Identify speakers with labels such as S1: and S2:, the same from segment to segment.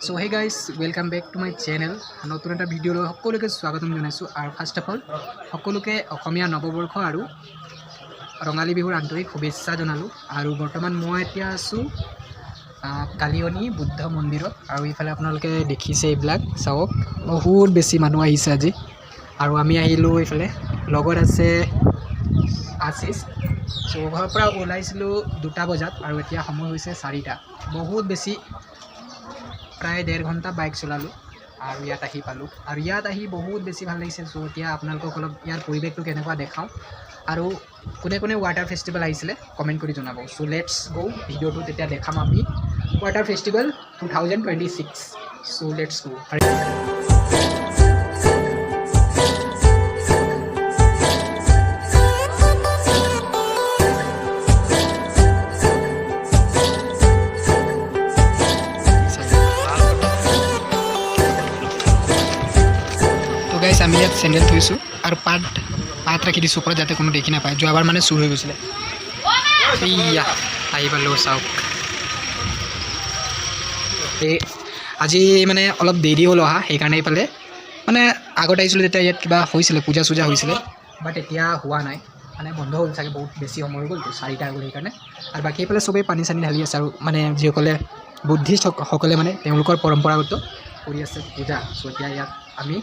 S1: So hey guys, welcome back to my channel. নতুন এটা video' লৈ সকলোকে স্বাগতম জনাইছোঁ আৰু ফাৰ্ষ্ট অফ অল সকলোকে অসমীয়া নৱবৰ্ষ আৰু ৰঙালী বিহুৰ আন্তৰিক শুভেচ্ছা জনালোঁ। আৰু বৰ্তমান মই এতিয়া আছোঁ কালিয়নী বুদ্ধ মন্দিৰত আৰু ইফালে আপোনালোকে দেখিছে এইবিলাক চাওক বহুত বেছি মানুহ আহিছে আজি। আৰু আমি আহিলোঁ এইফালে লগত আছে আশিষ। চ' ঘৰৰ পৰা ওলাইছিলোঁ 2টা বজাত আৰু এতিয়া সময় হৈছে 4টা। বহুত বেছি প্ৰায় 1.5 ঘণ্টা বাইক চলালোঁ আৰু ইয়াত আহি পালোঁ আৰু ইয়াত আহি বহুত বেছি ভাল লাগিছে। চ' এতিয়া আপোনালোকক অলপ ইয়াৰ পৰিৱেশটো কেনেকুৱা দেখাওঁ আৰু কোনে কোনে ৱাটাৰ ফেষ্টিভেল আহিছিলে কমেণ্ট কৰি জনাব। চ' লেটছ গ' ভিডিঅ'টো তেতিয়া দেখাম আমি ৱাটাৰ ফেষ্টিভেল 2026। চ' লেটছ গ'। গাইছ আমি ইয়াত চেণ্ডেল থৈছোঁ আৰু পাত ৰাখি দিছোঁ ওপৰত যাতে কোনো দেখি নাপায়। যোৱাবাৰ মানে চুৰ হৈ গৈছিলে। এইয়া আহি পালোঁ চাওক। আজি মানে অলপ দেৰি হ'ল অহা, সেইকাৰণে এইফালে মানে আগত আহিছিলোঁ তেতিয়া ইয়াত কিবা হৈছিলে পূজা চূজা হৈছিলে, বাট এতিয়া হোৱা নাই মানে বন্ধ হ'ল চাগে, বহুত বেছি সময় হৈ গ'লতো 4টা হৈ গ'ল সেইকাৰণে। আৰু বাকী এইফালে চবেই পানী চানী ঢালি আছে আৰু মানে যিসকলে বুদ্ধিষ্টসকলে মানে তেওঁলোকৰ পৰম্পৰাগত কৰি আছে পূজা। চ' এতিয়া ইয়াত আমি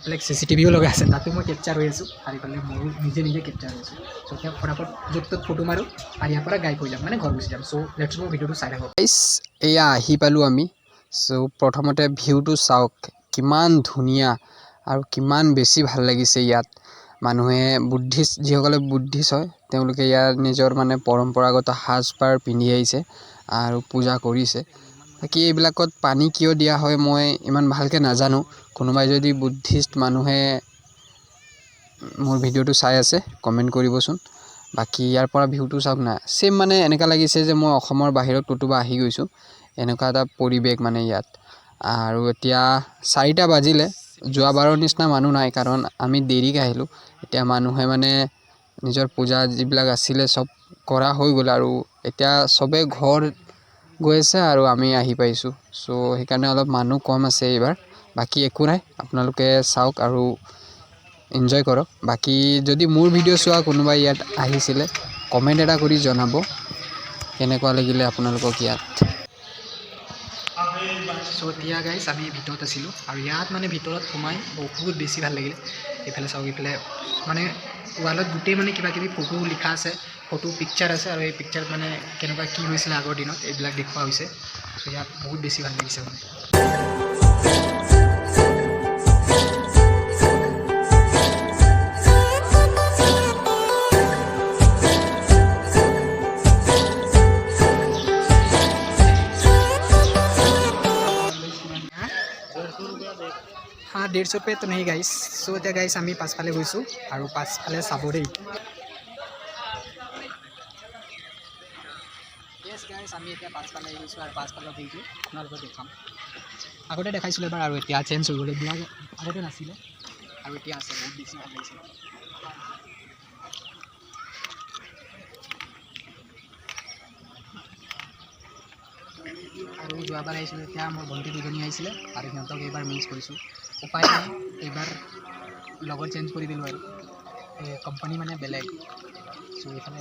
S1: বেলেগ CCTVও লগা আছে, তাতো মই কেপচাৰ হৈ আছোঁ আৰু এইফালে মোৰো নিজে কেপচাৰ হৈ আছোঁ। চ' এতিয়া ফটাফট য'ত ফটো মাৰোঁ আৰু ইয়াৰ পৰা গাইড হৈ যাম মানে ঘৰ গুচি যাম। চ' লেটছ গো ভিডিঅ'টো চাই থাকক। এয়া আহি পালোঁ আমি। চ' প্ৰথমতে ভিউটো চাওক কিমান ধুনীয়া আৰু কিমান বেছি ভাল লাগিছে। ইয়াত মানুহে যিসকলে বুদ্ধিষ্ট হয় তেওঁলোকে ইয়াত নিজৰ মানে পৰম্পৰাগত সাজপাৰ পিন্ধি আহিছে আৰু পূজা কৰিছে। বাকী এইবিলাকত পানী কিয় দিয়া হয় মই ইমান ভালকৈ নাজানো। কোনোবাই যদি বুদ্ধিষ্ট মানুহে মোৰ ভিডিঅ'টো চাই আছে কমেণ্ট কৰিবচোন। বাকী ইয়াৰ পৰা ভিউটো চাওক না, ছেম মানে এনেকুৱা লাগিছে যে মই অসমৰ বাহিৰত ক'তোবা আহি গৈছোঁ, এনেকুৱা এটা পৰিৱেশ মানে ইয়াত। আৰু এতিয়া 4টা বাজিলে, যোৱাবাৰৰ নিচিনা মানুহ নাই কাৰণ আমি দেৰিকৈ আহিলোঁ। এতিয়া মানুহে মানে নিজৰ পূজা যিবিলাক আছিলে চব কৰা হৈ গ'ল আৰু এতিয়া চবে ঘৰ গৈ আছে আৰু আমি আহি পাইছোঁ। চ' সেইকাৰণে অলপ মানুহ কম আছে এইবাৰ। বাকী একো নাই, আপোনালোকে চাওক আৰু এনজয় কৰক। বাকী যদি মোৰ ভিডিঅ' চোৱা কোনোবাই ইয়াত আহিছিলে কমেণ্ট এটা কৰি জনাব কেনেকুৱা লাগিলে আপোনালোকক ইয়াত। চ' এতিয়া গাইছ আমি ভিতৰত আছিলোঁ আৰু ইয়াত মানে ভিতৰত সোমাই বহুত বেছি ভাল লাগিলে। এইফালে চাওক, এইফালে মানে ৱালত গোটেই মানে কিবা কিবি ফটো লিখা আছে, ফটো পিকচাৰ আছে আৰু এই পিকচাৰত মানে কেনেকুৱা কি হৈছিলে আগৰ দিনত এইবিলাক দেখুওৱা হৈছে। চ' ইয়াত বহুত বেছি ভাল লাগিছে মানে। हाँ 150 रुपये तो नहीं गाइस। सो এতিয়া গাইছ আমি পাছফালে গৈছোঁ আৰু পাছফালে চাব দেই। ইয়েছ গাইছ আমি এতিয়া পাছফালে গৈছোঁ আৰু পাছফালৰ ভিউটো আপোনালোকক দেখাম। আগতে দেখাইছিলোঁ এবাৰ আৰু এতিয়া চেঞ্জ হৈ গ'ল। এইবিলাক আগতে নাছিলে আৰু এতিয়া আছে, বহুত বেছি ভাল লাগিছে। আৰু যোৱাবাৰ আহিছিলোঁ এতিয়া মোৰ ভণ্টি দুজনী আহিছিলে আৰু সিহঁতক এইবাৰ মিছ কৰিছোঁ। উপায় নাই, এইবাৰ লগত চেঞ্জ কৰি দিলোঁ আৰু কোম্পানী মানে বেলেগ। চ' এইফালে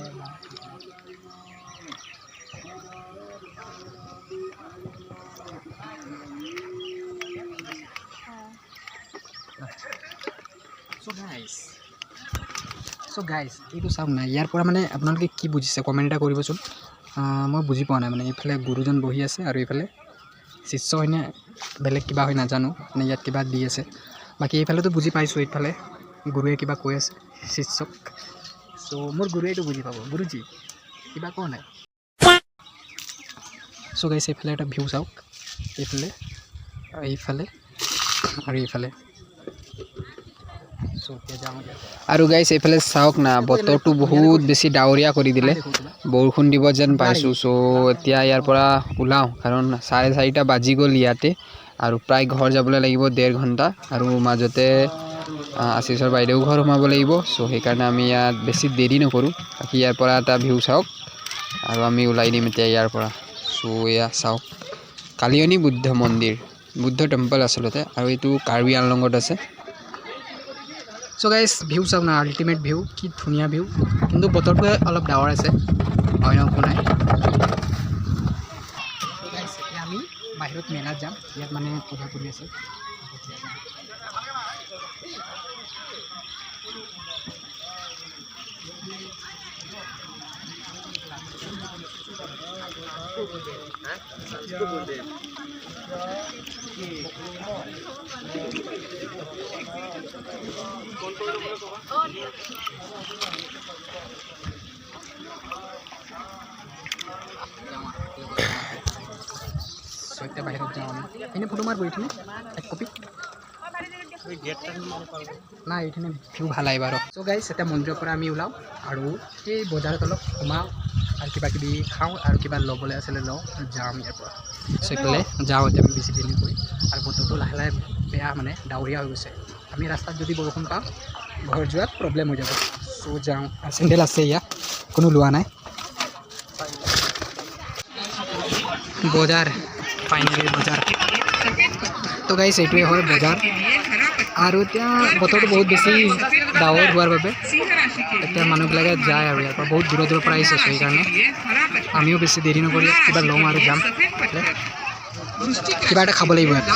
S1: চ' গাইছ এইটো চাওক নাই, ইয়াৰ পৰা মানে আপোনালোকে কি বুজিছে কমেণ্ট এটা কৰিবচোন। মই বুজি পোৱা নাই মানে। এইফালে গুৰুজন বহি আছে আৰু এইফালে শিষ্য হয়নে বেলেগ কিবা হয় নাজানো, মানে ইয়াত কিবা দি আছে। বাকী এইফালেতো বুজি পাইছোঁ, এইফালে গুৰুৱে কিবা কৈ আছে শিষ্যক। চ' মোৰ গুৰুৱেটো বুজি পাব, গুৰুজী কিবা কোৱা নাই। চ' গাইছ এইফালে এটা ভিউ চাওক, এইফালে আৰু এইফালে। আৰু গাইছ এইফালে চাওক না, বতৰটো বহুত বেছি ডাৱৰীয়া কৰি দিলে, বৰষুণ দিব যেন পাইছোঁ। চ' এতিয়া ইয়াৰ পৰা ওলাওঁ কাৰণ 4:30 বাজি গ'ল ইয়াতে আৰু প্ৰায় ঘৰ যাবলৈ লাগিব 1.5 ঘণ্টা আৰু মাজতে আশিষৰ বাইদেউ ঘৰ সোমাব লাগিব। চ' সেইকাৰণে আমি ইয়াত বেছি দেৰি নকৰোঁ। বাকী ইয়াৰ পৰা এটা ভিউ চাওক আৰু আমি ওলাই দিম এতিয়া ইয়াৰ পৰা। চ' এয়া চাওক
S2: কালিয়নী বুদ্ধ মন্দিৰ বুদ্ধ টেম্পল আচলতে আৰু এইটো কাৰ্বি আংলঙত আছে।
S1: চ' গাইজ ভিউ চাওক না আল্টিমেট ভিউ কি ধুনীয়া ভিউ কিন্তু বতৰটোৱে অলপ ডাৱৰ আছে অন্য একো নাই। এতিয়া আমি বাহিৰত মেলাত যাম ইয়াত মানে পূজা কৰি আছে। এতিয়া বাহিৰত যাওঁ আমি এনেই ফটো মাৰিব এইখিনি এক কপি নাই এইখিনি ভিউ ভাল আহিব আৰু। চ' গাইজ এতিয়া মন্দিৰৰ পৰা আমি ওলাওঁ আৰু এই বজাৰত অলপ সোমাওঁ আৰু কিবা কিবি খাওঁ আৰু কিবা ল'বলৈ আছিলে লওঁ যাম ইয়াৰ পৰা। চ' এইফালে যাওঁ এতিয়া আমি বেছি দেৰি কৰি আৰু বতৰটো লাহে লাহে বেয়া মানে ডাৱৰীয়া হৈ গৈছে। আমি ৰাস্তাত যদি বৰষুণ পাওঁ ঘৰ যোৱাত প্ৰব্লেম হৈ যাব। চ' যাওঁ আৰু চেণ্ডেল আছে ইয়াত কোনো লোৱা নাই। বজাৰ ফাইনেলি বজাৰ তো গাইছ এইটোৱে হয় বজাৰ আৰু এতিয়া বতৰটো বহুত বেছি ডাৱৰ হোৱাৰ বাবে এতিয়া মানুহবিলাকে যায় আৰু ইয়াৰ পৰা বহুত দূৰৰ দূৰৰ পৰা আহিছে। সেইকাৰণে আমিও বেছি দেৰি নকৰি কিবা লওঁ আৰু যাম কিবা এটা খাব লাগিব ইয়াত।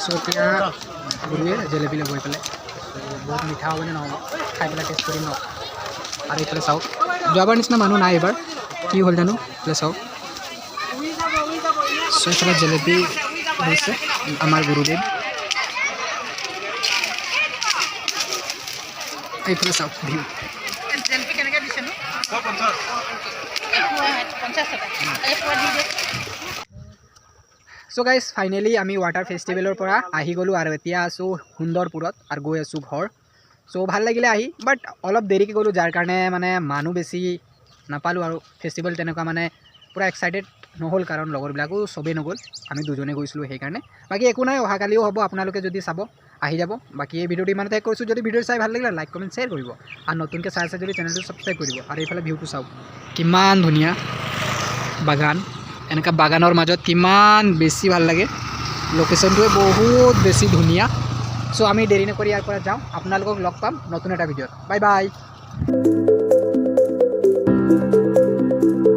S1: চ' এতিয়া গুৰুৱে জেলেপি লৈ গৈ পেলাই বহুত মিঠা হ'বনে নহ'ব খাই পেলাই টেষ্ট কৰিম ন। আৰু এইফালে চাওক যোৱাবাৰ নিচিনা মানুহ নাই এইবাৰ কি হ'ল জানো। এইফালে চাওক চ' এইফালে জেলেপি হৈছে আমাৰ গুৰুদেৱ। এইফালে চাওক ভিউ চ' গাইজ ফাইনেলি আমি ৱাটাৰ ফেষ্টিভেলৰ পৰা আহি গ'লোঁ আৰু এতিয়া আছোঁ সুন্দৰপুৰত আৰু গৈ আছোঁ ঘৰ। চ' ভাল লাগিলে আহি বাট অলপ দেৰিকৈ গ'লোঁ যাৰ কাৰণে মানে মানুহ বেছি নাপালোঁ আৰু ফেষ্টিভেল তেনেকুৱা মানে পূৰা এক্সাইটেড নহ'ল কাৰণ লগৰবিলাকো চবেই নগ'ল আমি দুজনে গৈছিলোঁ সেইকাৰণে। বাকী একো নাই অহাকালিও হ'ব আপোনালোকে যদি চাব আহি যাব। বাকী এই ভিডিঅ'টো ইমানতে কৰিছোঁ। যদি ভিডিঅ' চাই ভাল লাগিলে লাইক কমেণ্ট শ্বেয়াৰ কৰিব আৰু নতুনকৈ চাই আছে যদি চেনেলটো ছাবস্ক্ৰাইব কৰিব। আৰু এইফালে ভিউটো চাওক কিমান ধুনীয়া বাগান এনেকুৱা বাগানৰ মাজত কিমান বেছি ভাল লাগে লোকেশ্যনটোৱে বহুত বেছি ধুনীয়া। চ' আমি দেৰি নকৰি ইয়াৰ পৰা যাওঁ আপোনালোকক লগ পাম নতুন এটা ভিডিঅ'ত। Bye bye.